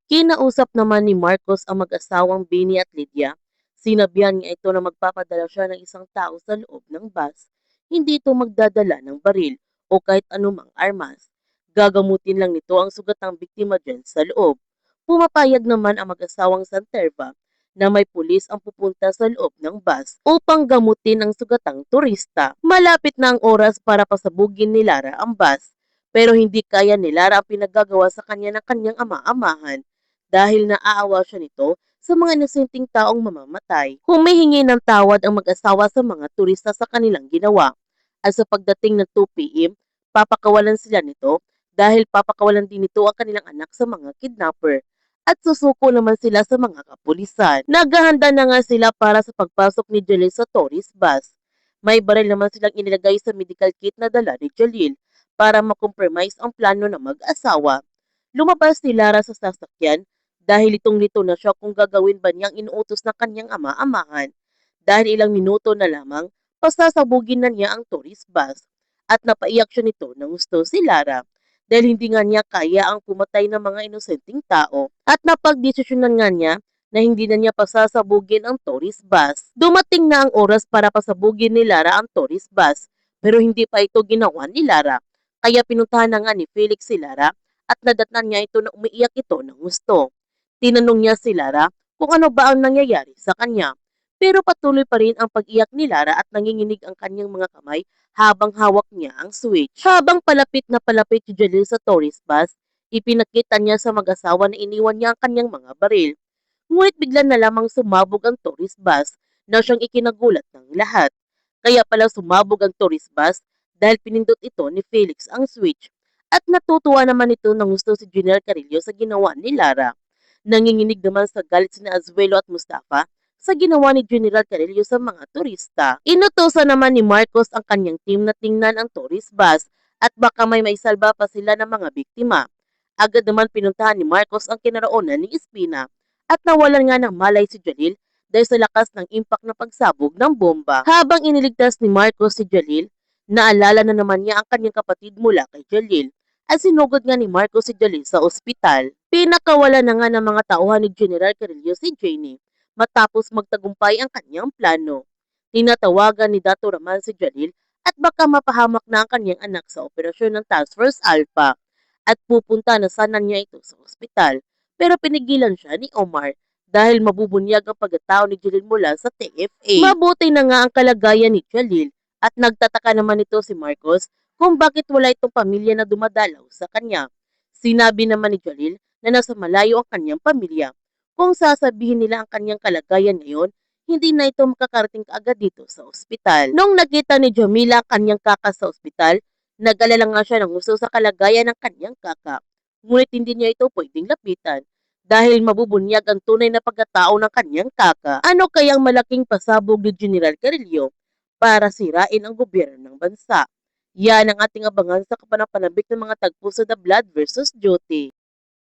Kinausap naman ni Marcos ang mag-asawang Benny at Lydia. Sinabihan niya ito na magpapadala siya ng isang tao sa loob ng bus. Hindi ito magdadala ng baril o kahit anumang armas. Gagamutin lang nito ang sugatang biktima dyan sa loob. Pumapayag naman ang mag-asawang Santerva na may pulis ang pupunta sa loob ng bus upang gamutin ang sugatang turista. Malapit na ang oras para pasabugin ni Lara ang bus, pero hindi kaya ni Lara ang pinagagawa sa kanya ng kanyang ama-amahan dahil naaawa siya nito sa mga inosenteng taong mamamatay. Humihingi ng tawad ang mag-asawa sa mga turista sa kanilang ginawa. At sa pagdating ng 2 p.m., papakawalan sila nito dahil papakawalan din nito ang kanilang anak sa mga kidnapper. At susuko naman sila sa mga kapulisan. Naghahanda na nga sila para sa pagpasok ni Jalil sa tourist bus. May baril naman silang inilagay sa medical kit na dala ni Jalil para makompromise ang plano ng mag-asawa. Lumabas si Lara sa sasakyan dahil litong-lito na siya kung gagawin ba niyang inuutos ng kanyang ama-amahan. Dahil ilang minuto na lamang, pasasabugin na niya ang tourist bus. At napaiyak siya nito ng gusto si Lara dahil hindi nga niya kaya ang pumatay ng mga inosenteng tao. At napagdesisyonan nga niya na hindi na niya pasasabugin ang tourist bus. Dumating na ang oras para pasabugin ni Lara ang tourist bus, pero hindi pa ito ginawa ni Lara. Kaya pinuntahan na nga ni Felix si Lara at nadatnan niya ito na umiiyak ito ng gusto. Tinanong niya si Lara kung ano ba ang nangyayari sa kanya. Pero patuloy pa rin ang pag-iyak ni Lara at nanginginig ang kanyang mga kamay habang hawak niya ang switch. Habang palapit na palapit si Jalil sa tourist bus, ipinakita niya sa mag-asawa na iniwan niya ang kanyang mga baril. Ngunit bigla na lamang sumabog ang tourist bus na siyang ikinagulat ng lahat. Kaya pala sumabog ang tourist bus dahil pinindot ito ni Felix ang switch. At natutuwa naman ito ng gusto si Junior Carillo sa ginawa ni Lara. Nanginginig naman sa galit sina Azuelo at Mustafa sa ginawa ni General Carillo sa mga turista. Inutosan naman ni Marcos ang kanyang team na tingnan ang tourist bus at baka may maisalba pa sila ng mga biktima. Agad naman pinuntahan ni Marcos ang kinaroonan ni Espina at nawalan nga ng malay si Jalil dahil sa lakas ng impact na pagsabog ng bomba. Habang iniligtas ni Marcos si Jalil, naalala na naman niya ang kanyang kapatid mula kay Jalil at sinugod nga ni Marcos si Jalil sa ospital. Pinakawala na nga ng mga tauhan ni General Carillo si Janie matapos magtagumpay ang kanyang plano. Tinatawagan ni Dato Raman si Jalil at baka mapahamak na ang kanyang anak sa operasyon ng Task Force Alpha at pupunta na sana niya ito sa ospital. Pero pinigilan siya ni Omar dahil mabubunyag ang pagkatao ni Jalil mula sa TFA. Mabuti na nga ang kalagayan ni Jalil at nagtataka naman ito si Marcos kung bakit wala itong pamilya na dumadalaw sa kanya. Sinabi naman ni Jalil na nasa malayo ang kanyang pamilya. Kung sasabihin nila ang kanyang kalagayan ngayon, hindi na ito makakarating kaagad dito sa ospital. Nung nakita ni Jamila ang kanyang kaka sa ospital, nag-alala nga siya ng gusto sa kalagayan ng kanyang kaka. Ngunit hindi niya ito pwedeng lapitan dahil mabubunyag ang tunay na pagkatao ng kanyang kaka. Ano kayang malaking pasabog ni General Carillo para sirain ang gobyerno ng bansa? Yan ang ating abangan sa kapanapanabik ng mga tagpo sa The Blood versus Duty.